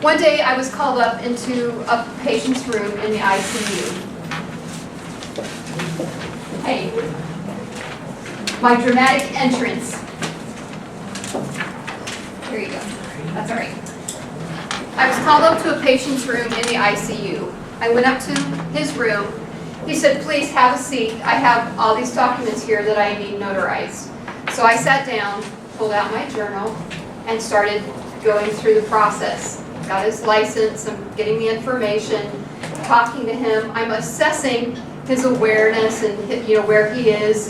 One day I was called up into a patient's room in the ICU. Hey, my dramatic entrance. Here you go. That's all right. I was called up to a patient's room in the ICU. I went up to his room. He said, please have a seat. I have all these documents here that I need notarized. So I sat down, pulled out my journal, and started going through the process. Got his license, I'm getting the information, talking to him. I'm assessing his awareness and where he is.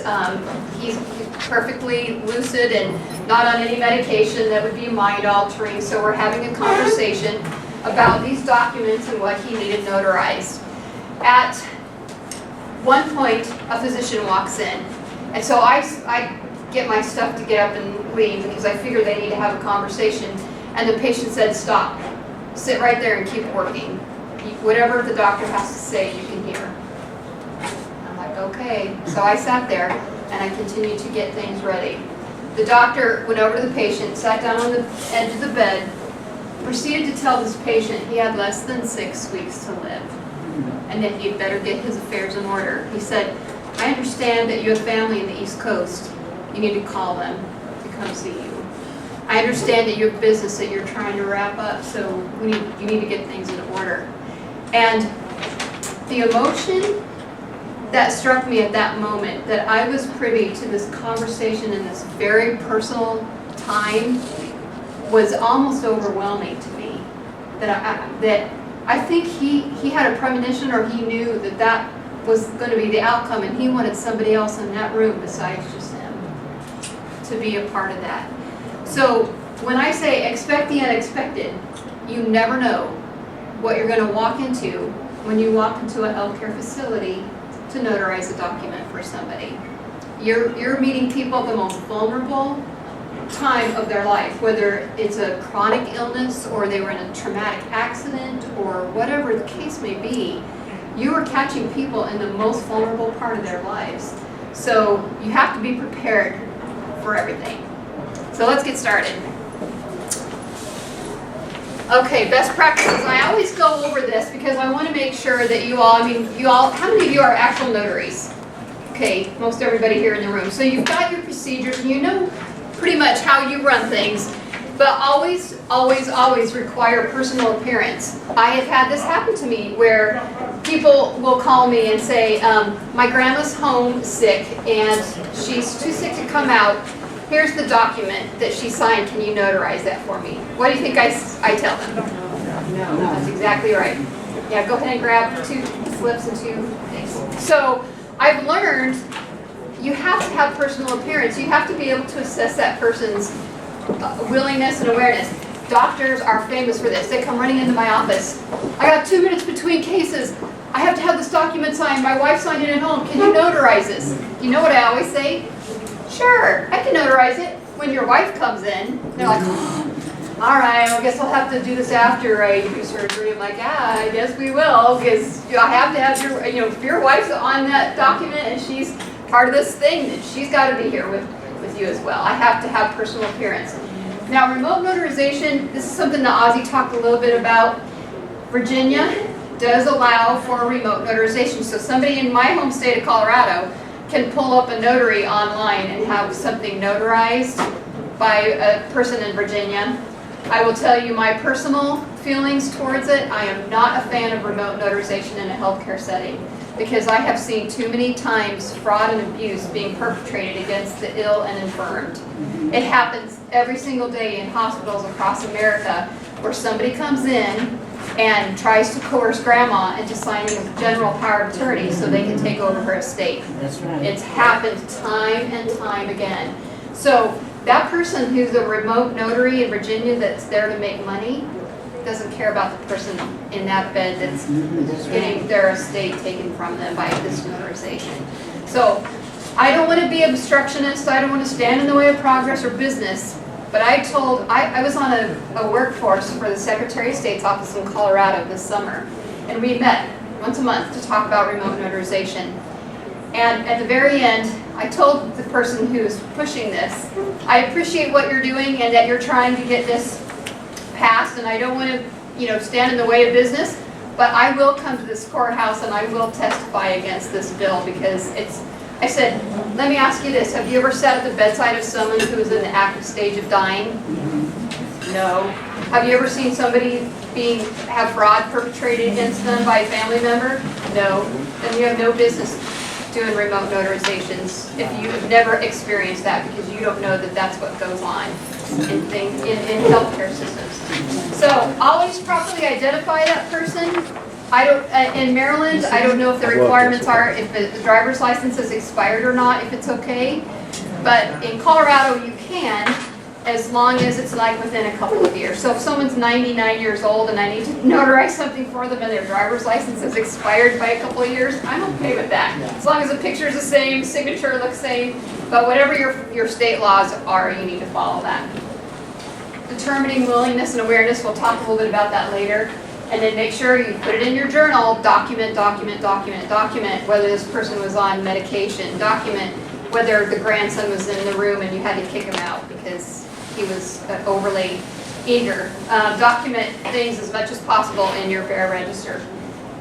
He's perfectly lucid and not on any medication that would be mind altering. So we're having a conversation about these documents and what he needed notarized. At one point, a physician walks in. And so I get my stuff to get up and leave because I figure they need to have a conversation. And the patient said, stop. Sit right there and keep working. Whatever the doctor has to say, you can hear. I'm like, okay. So I sat there and I continued to get things ready. The doctor went over to the patient, sat down on the edge of the bed, proceeded to tell this patient he had less than 6 weeks to live and that he'd better get his affairs in order. He said, I understand that you have family in the East Coast. You need to call them to come see you. I understand that you have business that you're trying to wrap up, so you need to get things in order. And the emotion that struck me at that moment, that I was privy to this conversation in this very personal time, was almost overwhelming to me. That I think he had a premonition, or he knew that that was going to be the outcome, and he wanted somebody else in that room besides just him to be a part of that. So when I say expect the unexpected, you never know what you're going to walk into when you walk into a healthcare facility to notarize a document for somebody. You're meeting people at the most vulnerable time of their life, whether it's a chronic illness or they were in a traumatic accident or whatever the case may be. You are catching people in the most vulnerable part of their lives. So you have to be prepared for everything. So let's get started. Okay, best practices. I always go over this because I want to make sure that you all, how many of you are actual notaries? Okay, most everybody here in the room. So you've got your procedures and you know pretty much how you run things, but always, always, always require personal appearance. I have had this happen to me where people will call me and say, my grandma's home sick and she's too sick to come out. Here's the document that she signed. Can you notarize that for me? What do you think I tell them? No. That's exactly right. Yeah, go ahead and grab 2 slips and 2 things. So I've learned you have to have personal appearance. You have to be able to assess that person's willingness and awareness. Doctors are famous for this. They come running into my office. I got 2 minutes between cases. I have to have this document signed. My wife signed it at home. Can you notarize this? You know what I always say? Sure, I can notarize it. When your wife comes in, they're like, oh, all right, I guess I'll have to do this after I do surgery. I'm like, yeah, I guess we will, because I have to have your, if your wife's on that document and she's part of this thing, then she's got to be here with you as well. I have to have personal appearance. Now, remote notarization, this is something that Ozzy talked a little bit about. Virginia does allow for remote notarization. So somebody in my home state of Colorado can pull up a notary online and have something notarized by a person in Virginia. I will tell you my personal feelings towards it. I am not a fan of remote notarization in a healthcare setting because I have seen too many times fraud and abuse being perpetrated against the ill and infirmed. It happens every single day in hospitals across America where somebody comes in and tries to coerce grandma into signing a general power of attorney so they can take over her estate. That's right. It's happened time and time again. So that person who's a remote notary in Virginia that's there to make money doesn't care about the person in that bed that's getting their estate taken from them by this notarization. So I don't want to be obstructionist. I don't want to stand in the way of progress or business. But I was on a workforce for the Secretary of State's office in Colorado this summer, and we met once a month to talk about remote notarization. And at the very end, I told the person who's pushing this, I appreciate what you're doing and that you're trying to get this passed, and I don't want to stand in the way of business, but I will come to this courthouse and I will testify against this bill because I said, let me ask you this, have you ever sat at the bedside of someone who is in the active stage of dying? No. Have you ever seen somebody have fraud perpetrated against them by a family member? No. Then you have no business doing remote notarizations if you have never experienced that because you don't know that that's what goes on in healthcare systems. So always properly identify that person. In Maryland, I don't know if the requirements are if the driver's license is expired or not, if it's okay. But in Colorado, you can, as long as it's like within a couple of years. So if someone's 99 years old and I need to notarize something for them and their driver's license is expired by a couple of years, I'm okay with that. As long as the picture's the same, signature looks the same, but whatever your state laws are, you need to follow that. Determining willingness and awareness, we'll talk a little bit about that later. And then make sure you put it in your journal, document, whether this person was on medication, document whether the grandson was in the room and you had to kick him out because he was overly eager. Document things as much as possible in your fair register.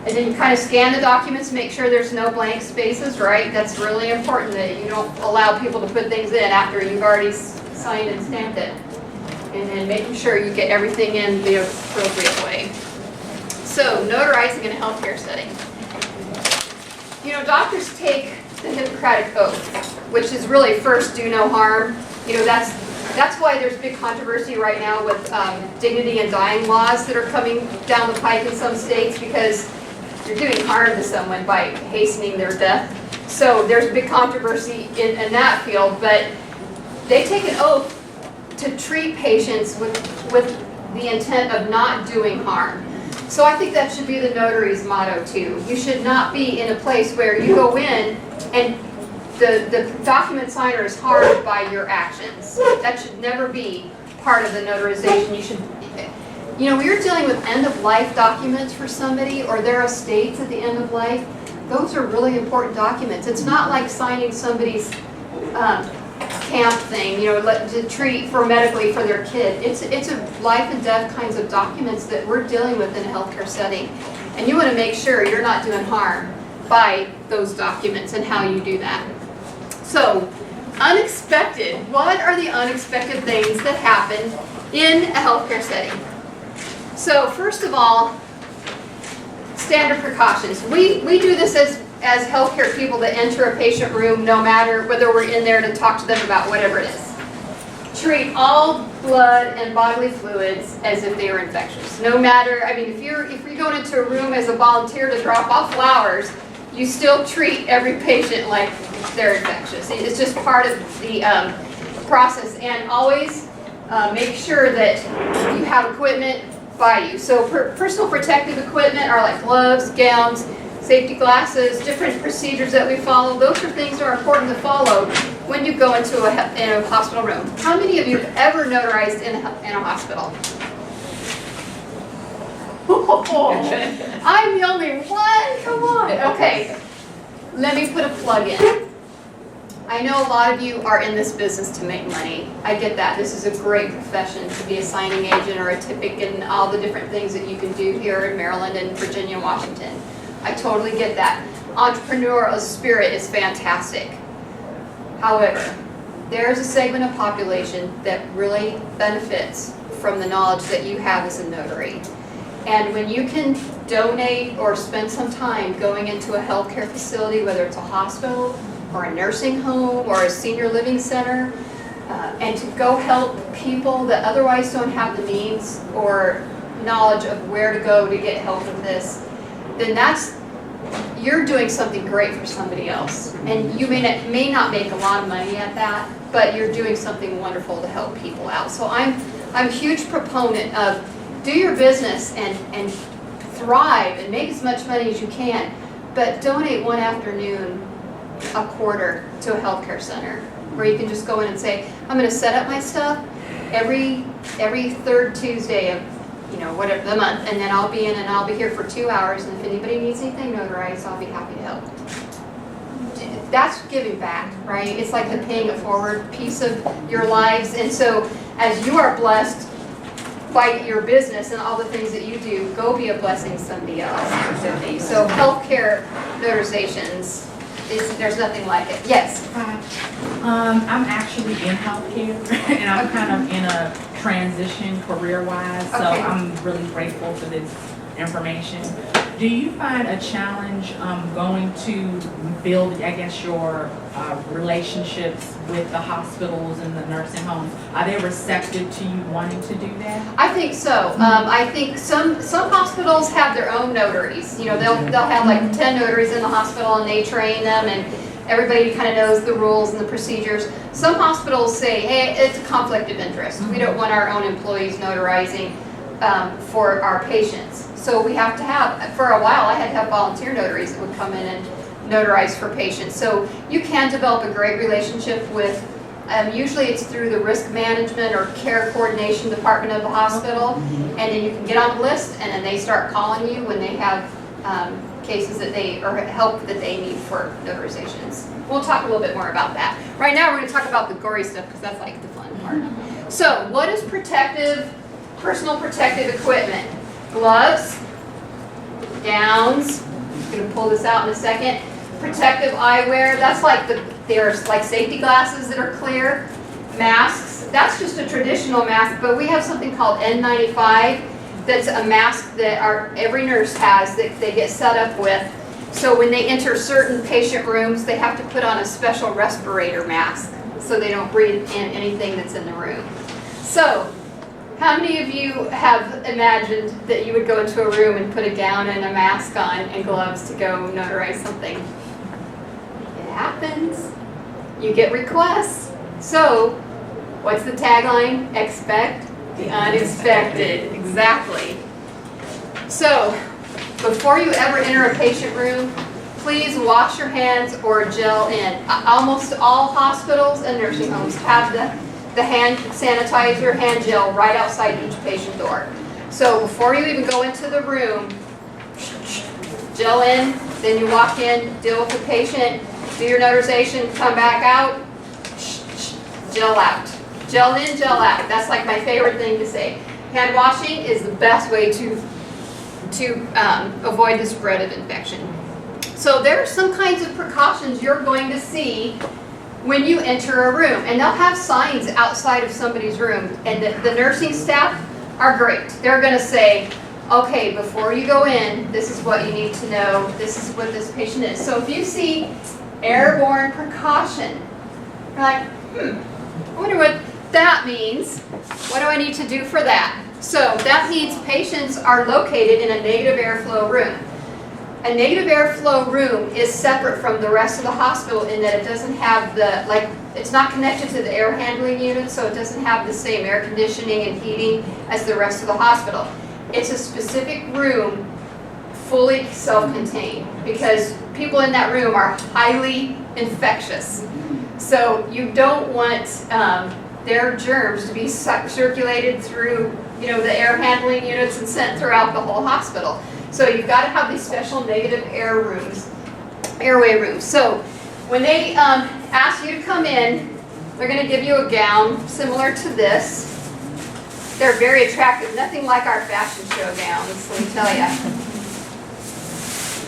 And then you kind of scan the documents, make sure there's no blank spaces, right? That's really important that you don't allow people to put things in after you've already signed and stamped it. And then making sure you get everything in the appropriate way. So, notarizing in a healthcare setting. Doctors take the Hippocratic Oath, which is really first do no harm. That's why there's big controversy right now with dignity and dying laws that are coming down the pike in some states because you're doing harm to someone by hastening their death. So there's big controversy in that field, but they take an oath to treat patients with the intent of not doing harm. So I think that should be the notary's motto too. You should not be in a place where you go in and the document signer is harmed by your actions. That should never be part of the notarization. You should, when you're dealing with end-of-life documents for somebody or their estates at the end of life, those are really important documents. It's not like signing somebody's camp thing, to treat for medically for their kid. It's a life and death kinds of documents that we're dealing with in a healthcare setting. And you want to make sure you're not doing harm by those documents and how you do that. So, unexpected. What are the unexpected things that happen in a healthcare setting? So, first of all, standard precautions. We do this as healthcare people that enter a patient room, no matter whether we're in there to talk to them about whatever it is. Treat all blood and bodily fluids as if they were infectious. No matter, if you're going into a room as a volunteer to drop off flowers, you still treat every patient like they're infectious. It's just part of the process. And always make sure that you have equipment by you. So personal protective equipment are like gloves, gowns, safety glasses, different procedures that we follow. Those are things that are important to follow when you go into a hospital room. How many of you have ever notarized in a hospital? I'm the only one? Come on. Okay, let me put a plug in. I know a lot of you are in this business to make money. I get that. This is a great profession to be a signing agent or a typic and all the different things that you can do here in Maryland and Virginia and Washington. I totally get that. Entrepreneurial spirit is fantastic. However, there's a segment of population that really benefits from the knowledge that you have as a notary. And when you can donate or spend some time going into a healthcare facility, whether it's a hospital or a nursing home or a senior living center, and to go help people that otherwise don't have the means or knowledge of where to go to get help with this, then you're doing something great for somebody else. And you may not make a lot of money at that, but you're doing something wonderful to help people out. So I'm a huge proponent of do your business and thrive and make as much money as you can, but donate one afternoon a quarter to a healthcare center where you can just go in and say, I'm going to set up my stuff every third Tuesday of whatever the month, and then I'll be in and I'll be here for 2 hours, and if anybody needs anything notarized, I'll be happy to help. That's giving back, right? It's like the paying it forward piece of your lives. And so as you are blessed by your business and all the things that you do, go be a blessing to somebody else. So healthcare notarizations, there's nothing like it. Yes? I'm actually in healthcare, and I'm kind of in a transition career-wise, so Okay. I'm really grateful for this information. Do you find a challenge going to build, I guess, your relationships with the hospitals and the nursing homes? Are they receptive to you wanting to do that? I think so. I think some hospitals have their own notaries. You know, they'll have like 10 notaries in the hospital and they train them and everybody kind of knows the rules and the procedures. Some hospitals say, hey, it's a conflict of interest. We don't want our own employees notarizing for our patients. So we have to have, for a while I had to have volunteer notaries that would come in and notarize for patients. So you can develop a great relationship with, usually it's through the risk management or care coordination department of the hospital, and then you can get on the list and then they start calling you when they have cases that they, or help that they need for notarizations. We'll talk a little bit more about that. Right now we're going to talk about the gory stuff because that's like the fun part. So what is personal protective equipment? Gloves, gowns, I'm going to pull this out in a second. Protective eyewear, that's like there's like safety glasses that are clear. Masks, that's just a traditional mask, but we have something called N95 that's a mask that every nurse has that they get set up with. So when they enter certain patient rooms, they have to put on a special respirator mask so they don't breathe in anything that's in the room. So, how many of you have imagined that you would go into a room and put a gown and a mask on and gloves to go notarize something? It happens. You get requests. So, what's the tagline? Expect the unexpected. Exactly. So, before you ever enter a patient room, please wash your hands or gel in. Almost all hospitals and nursing homes have the hand sanitizer, hand gel right outside each patient door. So before you even go into the room, gel in, then you walk in, deal with the patient, do your notarization, come back out, gel out. Gel in, gel out. That's like my favorite thing to say. Hand washing is the best way to avoid the spread of infection. So there are some kinds of precautions you're going to see when you enter a room, and they'll have signs outside of somebody's room, and the nursing staff are great. They're going to say, okay, before you go in, this is what you need to know, this is what this patient is. So if you see airborne precaution, you're like, I wonder what that means. What do I need to do for that? So that means patients are located in a negative airflow room. A negative airflow room is separate from the rest of the hospital in that it doesn't have it's not connected to the air handling unit, so it doesn't have the same air conditioning and heating as the rest of the hospital. It's a specific room, fully self-contained, because people in that room are highly infectious. So you don't want their germs to be circulated through, the air handling units and sent throughout the whole hospital. So you've got to have these special negative airway rooms. So when they ask you to come in, they're going to give you a gown similar to this. They're very attractive, nothing like our fashion show gowns, let me tell you.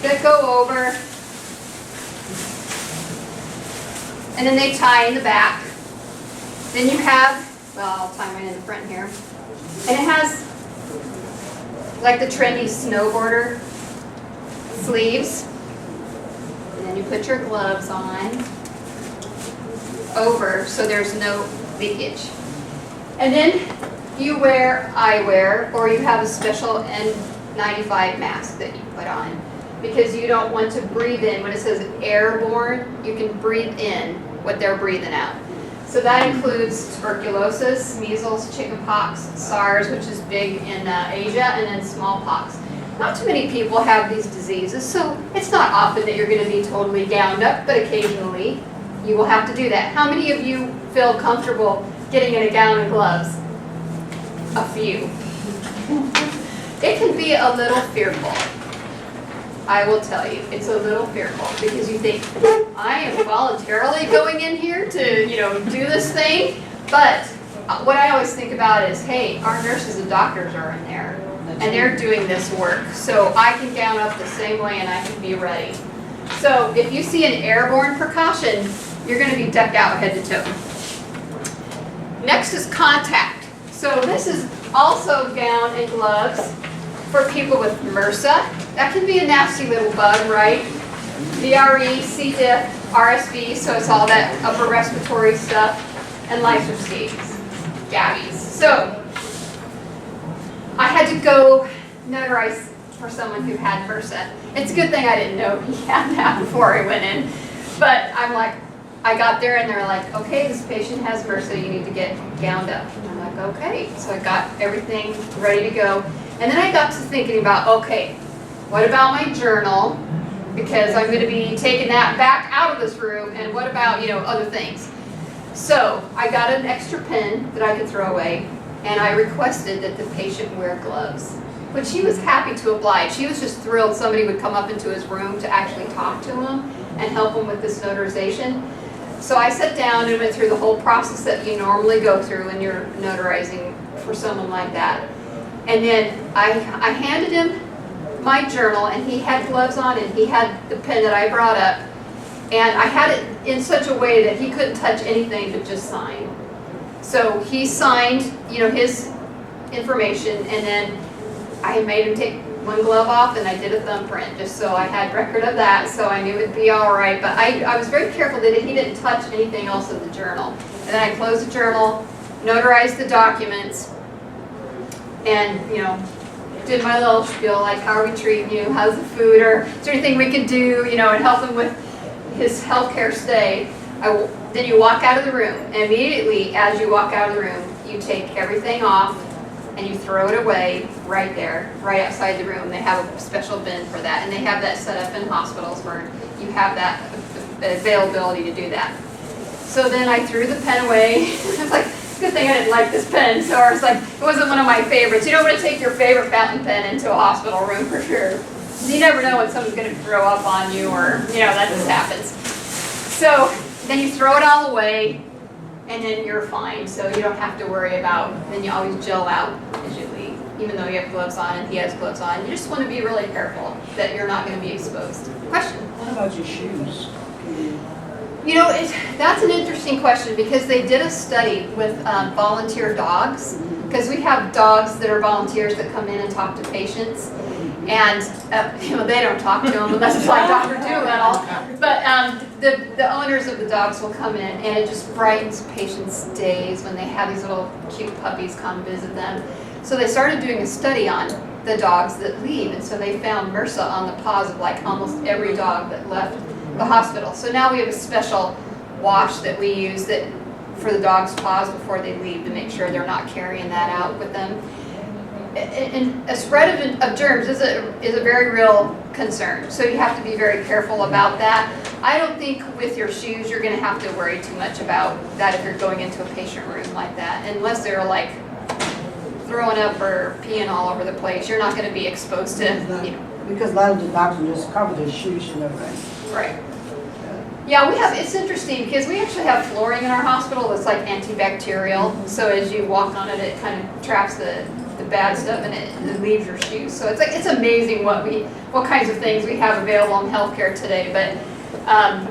They go over, and then they tie in the back. Then you have, I'll tie mine in the front here, and it has like the trendy snowboarder sleeves, and then you put your gloves on over so there's no leakage. And then you wear eyewear, or you have a special N95 mask that you put on, because you don't want to breathe in. When it says airborne, you can breathe in what they're breathing out. So that includes tuberculosis, measles, chickenpox, SARS, which is big in Asia, and then smallpox. Not too many people have these diseases, so it's not often that you're going to be totally gowned up, but occasionally you will have to do that. How many of you feel comfortable getting in a gown and gloves? A few. It can be a little fearful. I will tell you, it's a little fearful, because you think, I am voluntarily going in here to, do this thing, but what I always think about is, hey, our nurses and doctors are in there, and they're doing this work, so I can gown up the same way and I can be ready. So if you see an airborne precaution, you're going to be decked out head to toe. Next is contact. So this is also gown and gloves for people with MRSA. That can be a nasty little bug, right? VRE, C. diff, RSV, so it's all that upper respiratory stuff, and Lyser scabies. So I had to go notarize for someone who had MRSA. It's a good thing I didn't know he had that before I went in. But I'm like, I got there and they're like, okay, this patient has MRSA, you need to get gowned up. And I'm like, okay. So I got everything ready to go. And then I got to thinking about, okay, what about my journal? Because I'm going to be taking that back out of this room, and what about, other things? So I got an extra pen that I could throw away, and I requested that the patient wear gloves, which he was happy to oblige. He was just thrilled somebody would come up into his room to actually talk to him and help him with this notarization. So I sat down and went through the whole process that you normally go through when you're notarizing for someone like that. And then I handed him my journal, and he had gloves on, and he had the pen that I brought up, and I had it in such a way that he couldn't touch anything but just sign. So he signed, his information, and then I made him take one glove off, and I did a thumbprint just so I had record of that, so I knew it'd be all right. But I was very careful that he didn't touch anything else in the journal. And then I closed the journal, notarized the documents, and did my little spiel, like, how are we treating you, how's the food, or is there anything we could do, and help him with his healthcare stay. Then you walk out of the room, and immediately as you walk out of the room, you take everything off and you throw it away right there, right outside the room. They have a special bin for that, and they have that set up in hospitals where you have that availability to do that. So then I threw the pen away. I was like, good thing I didn't like this pen. So I was like, it wasn't one of my favorites. You don't want to take your favorite fountain pen into a hospital room for sure. You never know when someone's going to throw up on you, or, that just happens. So then you throw it all away, and then you're fine. So you don't have to worry about, then you always gel out as you leave, even though you have gloves on and he has gloves on. You just want to be really careful that you're not going to be exposed. Question? What about your shoes? That's an interesting question, because they did a study with volunteer dogs, because we have dogs that are volunteers that come in and talk to patients, and they don't talk to them unless it's like Dr. Doolittle, but the owners of the dogs will come in, and it just brightens patients' days when they have these little cute puppies come visit them. So they started doing a study on the dogs that leave, and so they found MRSA on the paws of like almost every dog that left the hospital. So now we have a special wash that we use for the dog's paws before they leave, to make sure they're not carrying that out with them. And a spread of germs is a very real concern, so you have to be very careful about that. I don't think with your shoes you're going to have to worry too much about that if you're going into a patient room like that, unless they're like throwing up or peeing all over the place. You're not going to be exposed to, Because a lot of the doctors just cover their shoes and everything. Right. Yeah, it's interesting because we actually have flooring in our hospital that's like antibacterial. So as you walk on it, it kind of traps the bad stuff, and it leaves your shoes. So it's amazing what kinds of things we have available in healthcare today. But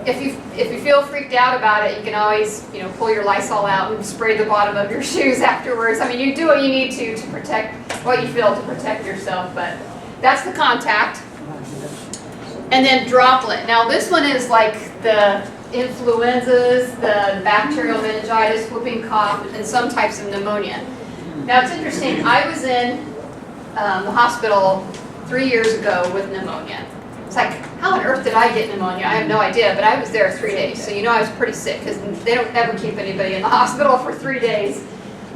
if you feel freaked out about it, you can always pull your Lysol out and spray the bottom of your shoes afterwards. I mean, you do what you need to protect what you feel to protect yourself. But that's the contact. And then droplet. Now this one is like the influenzas, the bacterial meningitis, whooping cough, and some types of pneumonia. Now it's interesting, I was in the hospital 3 years ago with pneumonia. It's like, how on earth did I get pneumonia? I have no idea, but I was there 3 days, so I was pretty sick, because they don't ever keep anybody in the hospital for 3 days.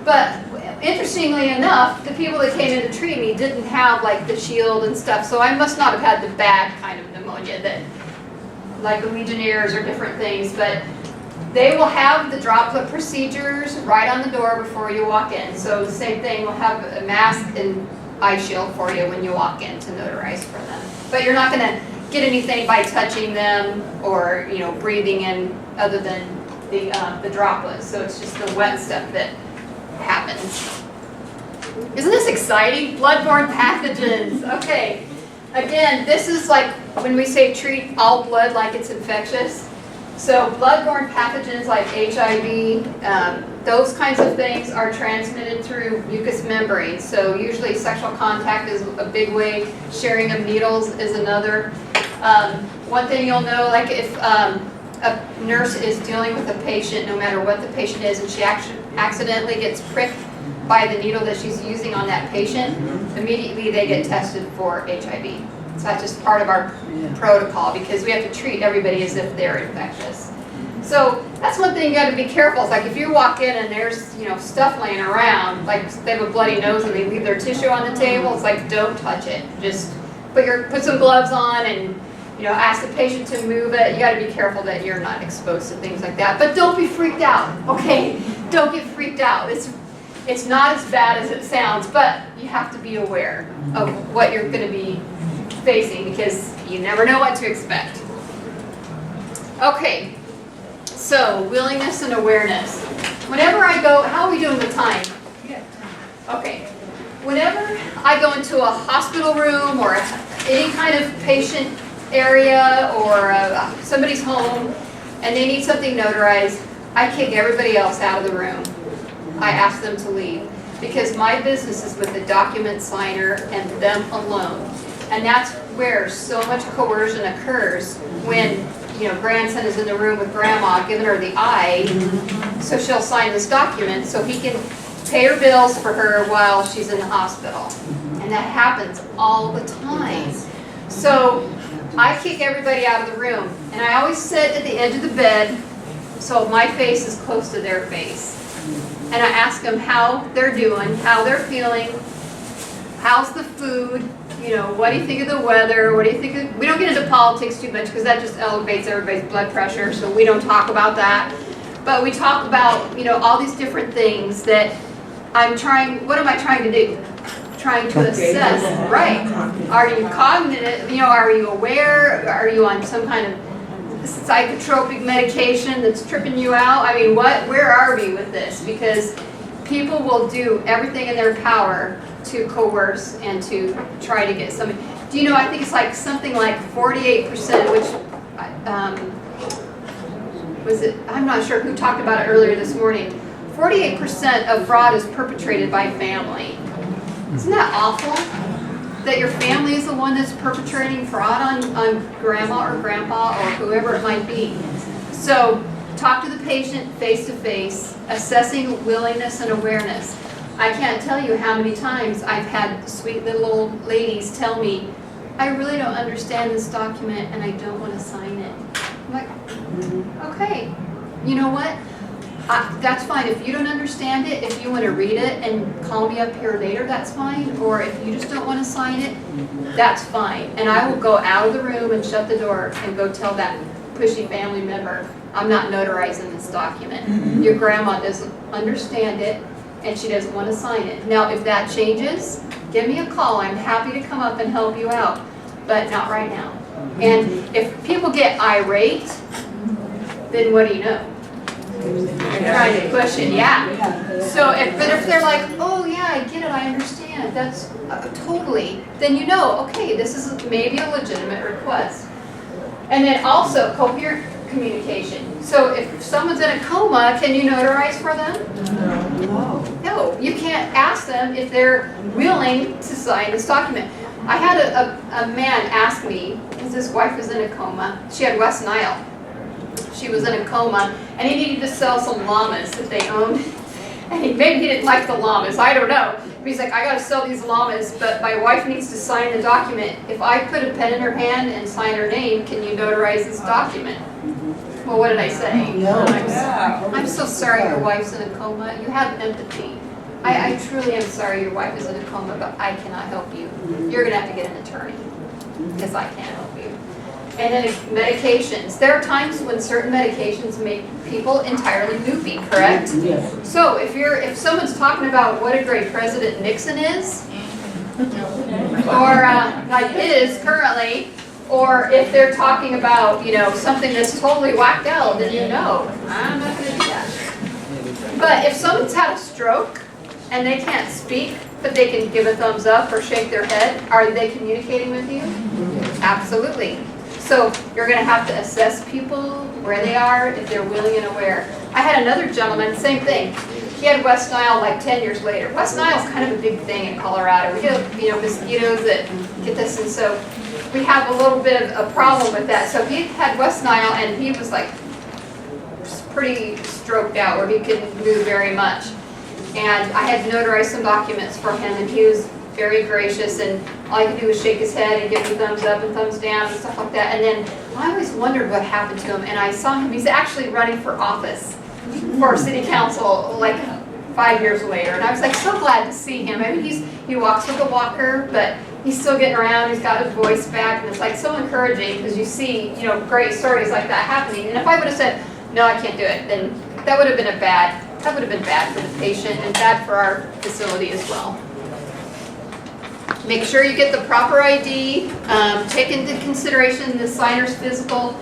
But interestingly enough, the people that came in to treat me didn't have like the shield and stuff, so I must not have had the bad kind of pneumonia that, like the Legionnaires or different things, but they will have the droplet procedures right on the door before you walk in. So the same thing, we'll have a mask and eye shield for you when you walk in to notarize for them. But you're not going to get anything by touching them or breathing in other than the droplets. So it's just the wet stuff that happens. Isn't this exciting? Bloodborne pathogens. Okay. Again, this is like when we say treat all blood like it's infectious. So bloodborne pathogens like HIV, those kinds of things are transmitted through mucous membranes. So usually sexual contact is a big way. Sharing of needles is another. One thing you'll know, like if a nurse is dealing with a patient, no matter what the patient is, and she accidentally gets pricked by the needle that she's using on that patient, immediately they get tested for HIV. So that's just part of our protocol because we have to treat everybody as if they're infectious. So that's one thing you got to be careful. It's like if you walk in and there's stuff laying around, like they have a bloody nose and they leave their tissue on the table, it's like don't touch it. Just put some gloves on and ask the patient to move it. You got to be careful that you're not exposed to things like that. But don't be freaked out, okay? Don't get freaked out. It's not as bad as it sounds, but you have to be aware of what you're going to be facing because you never know what to expect. Okay, so willingness and awareness. Whenever I go, how are we doing with time? Okay. Whenever I go into a hospital room or any kind of patient area or somebody's home and they need something notarized, I kick everybody else out of the room. I ask them to leave because my business is with the document signer and them alone. And that's where so much coercion occurs when, grandson is in the room with grandma giving her the eye so she'll sign this document so he can pay her bills for her while she's in the hospital. And that happens all the time. So I kick everybody out of the room and I always sit at the edge of the bed so my face is close to their face. And I ask them how they're doing, how they're feeling, how's the food, what do you think of the weather, what do you think of, we don't get into politics too much because that just elevates everybody's blood pressure, so we don't talk about that. But we talk about, all these different things that what am I trying to do? Trying to assess, right? Are you cognitive, are you aware, are you on some kind of psychotropic medication that's tripping you out? I mean, where are we with this? Because people will do everything in their power to coerce and to try to get something. Do you know, I think it's like something like 48%, which was it, I'm not sure who talked about it earlier this morning. 48% of fraud is perpetrated by family. Isn't that awful? That your family is the one that's perpetrating fraud on grandma or grandpa or whoever it might be. So talk to the patient face to face, assessing willingness and awareness. I can't tell you how many times I've had sweet little old ladies tell me, I really don't understand this document and I don't want to sign it. I'm like, okay, you know what? That's fine. If you don't understand it, if you want to read it and call me up here later, that's fine. Or if you just don't want to sign it, that's fine. And I will go out of the room and shut the door and go tell that pushy family member, I'm not notarizing this document. Your grandma doesn't understand it and she doesn't want to sign it. Now, if that changes, give me a call. I'm happy to come up and help you out, but not right now. And if people get irate, then what do you know? They're trying to push it, yeah. So, if they're like, oh yeah, I get it, I understand, that's totally, then you know, okay, this is maybe a legitimate request. And then also coherent communication. So if someone's in a coma, can you notarize for them? No, you can't ask them if they're willing to sign this document. I had a man ask me, because his wife was in a coma, she had West Nile. She was in a coma, and he needed to sell some llamas that they owned. And maybe he didn't like the llamas, I don't know. But he's like, I gotta sell these llamas, but my wife needs to sign the document. If I put a pen in her hand and sign her name, can you notarize this document? Well, what did I say? No. I'm so sorry your wife's in a coma. You have empathy. I truly am sorry your wife is in a coma, but I cannot help you. You're gonna have to get an attorney, because I can't help you. And then medications. There are times when certain medications make people entirely goofy, correct? Yes. So if someone's talking about what a great President Nixon is, or like is currently, or if they're talking about, something that's totally whacked out, then I'm not going to do that. But if someone's had a stroke, and they can't speak, but they can give a thumbs up or shake their head, are they communicating with you? Absolutely. So you're going to have to assess people, where they are, if they're willing and aware. I had another gentleman, same thing. He had West Nile like 10 years later. West Nile is kind of a big thing in Colorado. We get, mosquitoes that get this, and so we have a little bit of a problem with that. So he had West Nile, and he was like pretty stroked out, where he couldn't move very much. And I had to notarize some documents for him, and he was very gracious, and all I could do was shake his head and give me thumbs up and thumbs down and stuff like that. And then I always wondered what happened to him, and I saw him, he's actually running for office for city council like 5 years later, and I was like so glad to see him. I mean, he walks with a walker, but he's still getting around, he's got his voice back, and it's like so encouraging because you see, great stories like that happening. And if I would have said, no, I can't do it, then that would have been bad for the patient and bad for our facility as well. Make sure you get the proper ID, take into consideration the signer's physical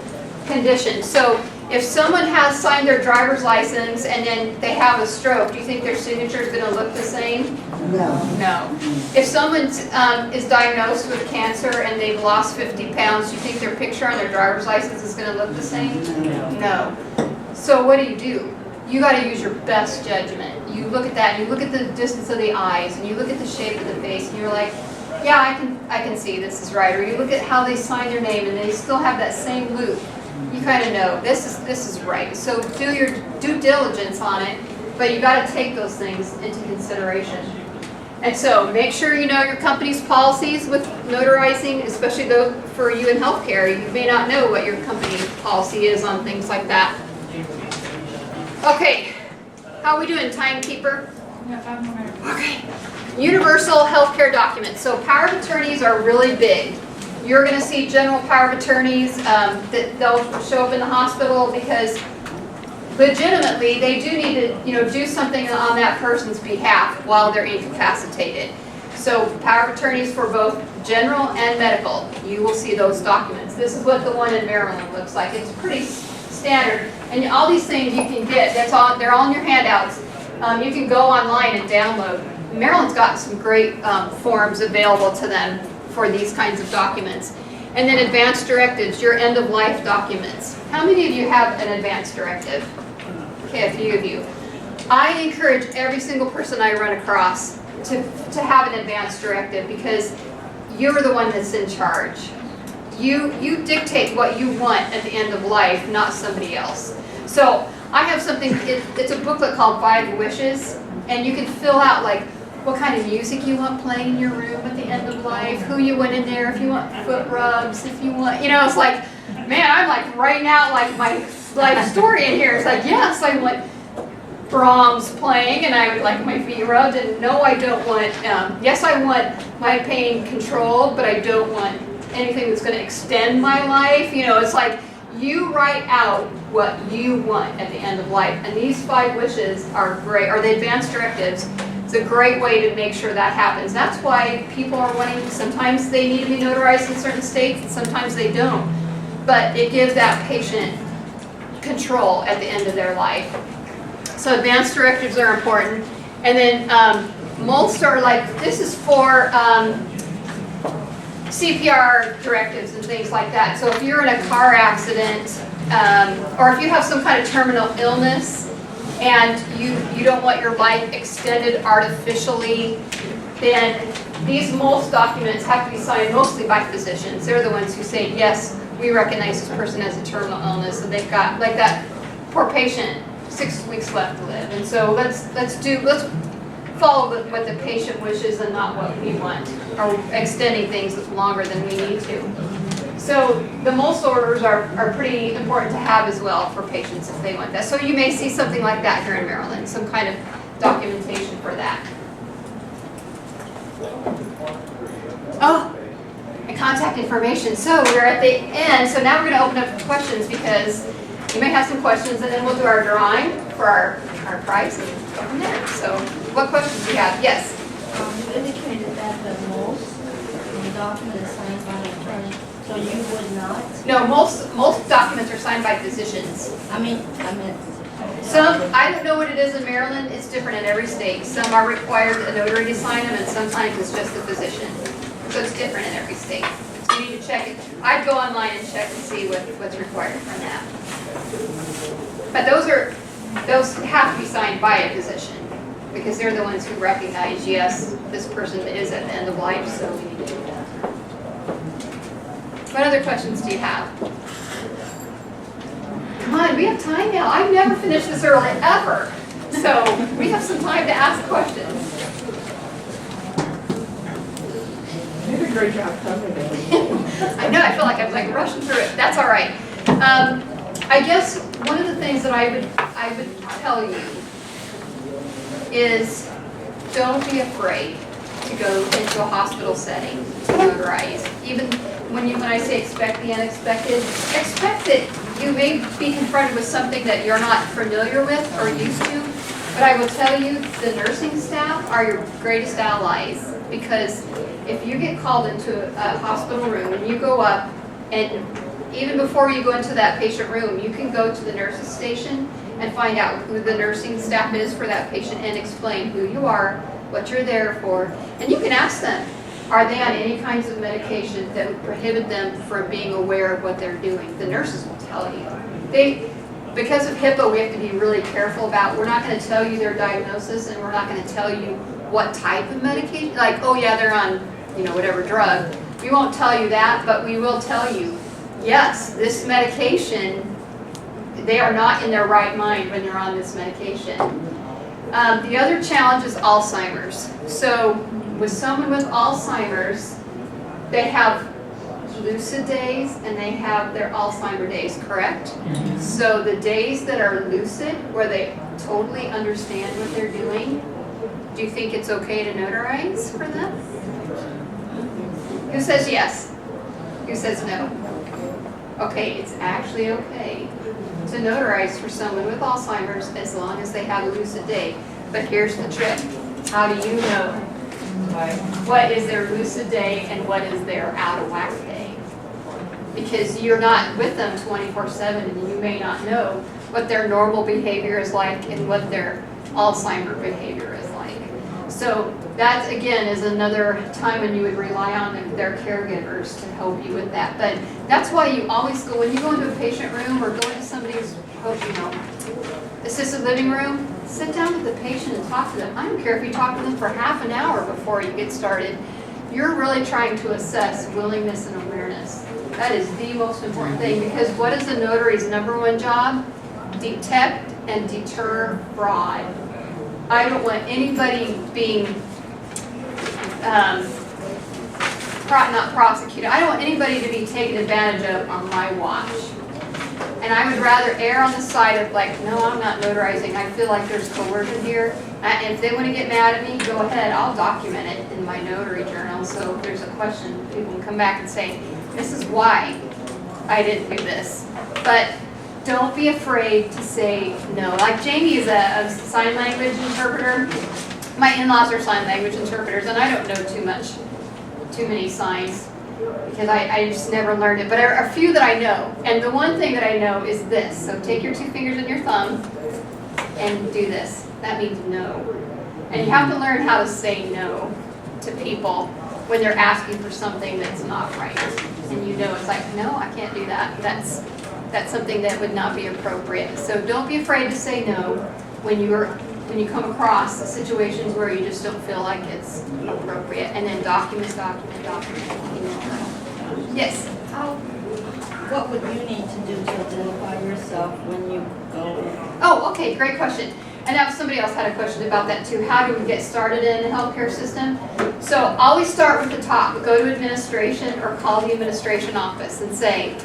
condition. So if someone has signed their driver's license and then they have a stroke, do you think their signature is going to look the same? No. No. If someone is diagnosed with cancer and they've lost 50 pounds, do you think their picture on their driver's license is going to look the same? No. So what do? You got to use your best judgment. You look at that, and you look at the distance of the eyes, and you look at the shape of the face, and you're like, yeah, I can see this is right. Or you look at how they sign their name, and they still have that same loop. You kind of know this is right. So do your due diligence on it, but you got to take those things into consideration. And so make sure you know your company's policies with notarizing, especially though for you in healthcare. You may not know what your company policy is on things like that. Okay, how are we doing, timekeeper? Okay. Universal healthcare documents. So power of attorneys are really big. You're going to see general power of attorneys that they'll show up in the hospital because legitimately they do need to do something on that person's behalf while they're incapacitated. So power of attorneys for both general and medical. You will see those documents. This is what the one in Maryland looks like. It's pretty standard, and all these things you can get. They're all in your handouts. You can go online and download. Maryland's got some great forms available to them for these kinds of documents. And then advanced directives, your end-of-life documents. How many of you have an advanced directive? Okay, a few of you. I encourage every single person I run across to have an advanced directive because you're the one that's in charge. You dictate what you want at the end of life, not somebody else. So I have something, it's a booklet called 5 Wishes, and you can fill out like what kind of music you want playing in your room at the end of life, who you want in there, if you want foot rubs, if you want, it's like, man, I'm like writing out like my life story in here. It's like, yes, I want Brahms playing and I would like my feet rubbed, and no, I don't want, yes, I want my pain controlled, but I don't want anything that's going to extend my life. It's like you write out what you want at the end of life, and these 5 wishes are great, or the advanced directives. It's a great way to make sure that happens. That's why people are wanting, sometimes they need to be notarized in certain states, and sometimes they don't. But it gives that patient control at the end of their life. So advanced directives are important. And then MOLST are like, this is for CPR directives and things like that. So if you're in a car accident, or if you have some kind of terminal illness, and you don't want your life extended artificially, then these MOLST documents have to be signed mostly by physicians. They're the ones who say, yes, we recognize this person has a terminal illness, and they've got, like that poor patient, 6 weeks left to live. And so let's follow what the patient wishes and not what we want, or extending things longer than we need to. So the MOLST orders are pretty important to have as well for patients if they want that. So you may see something like that here in Maryland, some kind of documentation for that. Oh, and contact information. So we're at the end. So now we're going to open up for questions because you may have some questions, and then we'll do our drawing for our prize and go from there. So what questions do you have? Yes? You indicated that the MOLST document is signed by an attorney. So you would not? No, most documents are signed by physicians. I meant Some, I don't know what it is in Maryland, it's different in every state. Some are required a notary to sign them, and sometimes it's just the physician. So it's different in every state. So you need to check it. I'd go online and check and see what's required from that. But those have to be signed by a physician, because they're the ones who recognize, yes, this person is at the end of life, so we need to do that. What other questions do you have? Come on, we have time now. I've never finished this early, ever. So we have some time to ask questions. You did a great job covering it. I know, I feel like I'm like rushing through it. That's all right. I guess one of the things that I would tell you is don't be afraid to go into a hospital setting to notarize. Even when I say expect the unexpected, expect that you may be confronted with something that you're not familiar with or used to. But I will tell you, the nursing staff are your greatest allies, because if you get called into a hospital room and you go up, and even before you go into that patient room, you can go to the nurse's station and find out who the nursing staff is for that patient and explain who you are, what you're there for, and you can ask them, are they on any kinds of medication that would prohibit them from being aware of what they're doing? The nurses will tell you. Because of HIPAA, we have to be really careful about, we're not going to tell you their diagnosis, and we're not going to tell you what type of medication, like, oh yeah, they're on, whatever drug. We won't tell you that, but we will tell you, yes, this medication, they are not in their right mind when they're on this medication. The other challenge is Alzheimer's. So with someone with Alzheimer's, they have lucid days and they have their Alzheimer days, correct? Mm-hmm. So the days that are lucid, where they totally understand what they're doing, do you think it's okay to notarize for them? Who says yes? Who says no? Okay, it's actually okay to notarize for someone with Alzheimer's as long as they have a lucid day. But here's the trick. How do you know what is their lucid day and what is their out of whack day? Because you're not with them 24/7, and you may not know what their normal behavior is like and what their Alzheimer behavior is like. So that, again, is another time when you would rely on their caregivers to help you with that. But that's why you always go, when you go into a patient room or go into somebody's, assisted living room, sit down with the patient and talk to them. I don't care if you talk to them for half an hour before you get started. You're really trying to assess willingness and awareness. That is the most important thing, because what is a notary's number one job? Detect and deter fraud. I don't want anybody being, not prosecuted. I don't want anybody to be taken advantage of on my watch. And I would rather err on the side of like, no, I'm not notarizing. I feel like there's coercion here. And if they want to get mad at me, go ahead. I'll document it in my notary journal. So if there's a question, people can come back and say, this is why I didn't do this. But don't be afraid to say no. Like Jamie is a sign language interpreter. My in-laws are sign language interpreters, and I don't know too many signs, because I just never learned it. But there are a few that I know. And the one thing that I know is this. So take your 2 fingers and your thumb and do this. That means no. And you have to learn how to say no to people when they're asking for something that's not right. And it's like, no, I can't do that. That's something that would not be appropriate. So don't be afraid to say no when you come across situations where you just don't feel like it's appropriate. And then document. Yes? What would you need to do to identify yourself when you go in? Oh, okay, great question. And now somebody else had a question about that too. How do we get started in the healthcare system? So always start with the top. Go to administration or call the administration office and say,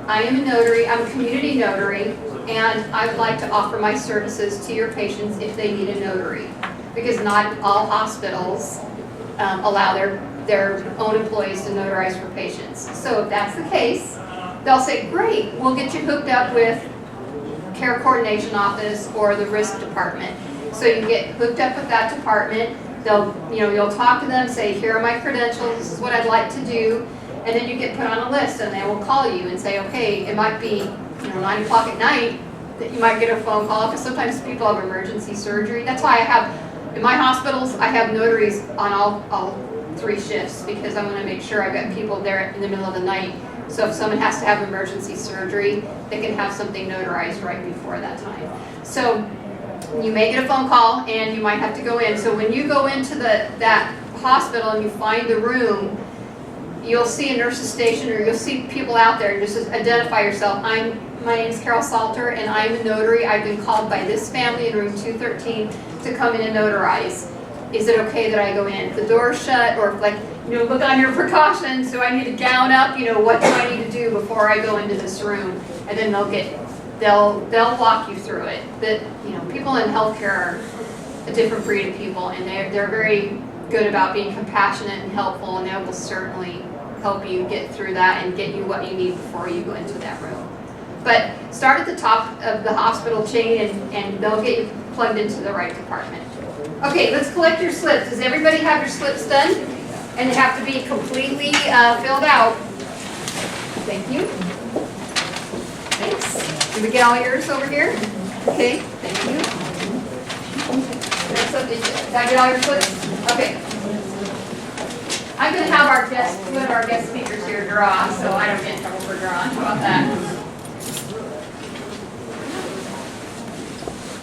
I am a notary, I'm a community notary, and I would like to offer my services to your patients if they need a notary. Because not all hospitals allow their own employees to notarize for patients. So if that's the case, they'll say, great, we'll get you hooked up with care coordination office or the risk department. So you get hooked up with that department. You'll talk to them, say, here are my credentials, this is what I'd like to do. And then you get put on a list, and they will call you and say, okay, it might be 9 o'clock at night that you might get a phone call, because sometimes people have emergency surgery. That's why I have, in my hospitals, I have notaries on all 3 shifts, because I want to make sure I've got people there in the middle of the night. So if someone has to have emergency surgery, they can have something notarized right before that time. So you may get a phone call and you might have to go in. So when you go into that hospital and you find the room, you'll see a nurse's station, or you'll see people out there, and just identify yourself. My name is Carol Salter, and I'm a notary. I've been called by this family in room 213 to come in and notarize. Is it okay that I go in? If the door's shut, or if, like, look on your precautions, so I need to gown up, what do I need to do before I go into this room? And then they'll walk you through it. That, people in healthcare are a different breed of people, and they're very good about being compassionate and helpful, and they will certainly help you get through that and get you what you need before you go into that room. But start at the top of the hospital chain, and they'll get you plugged into the right department. Okay, let's collect your slips. Does everybody have your slips done? And they have to be completely filled out. Thank you. Thanks. Did we get all yours over here? Okay, thank you. Did I get all your slips? Okay. I'm going to have one of our guest speakers here draw, so I don't get in trouble for drawing. How about that?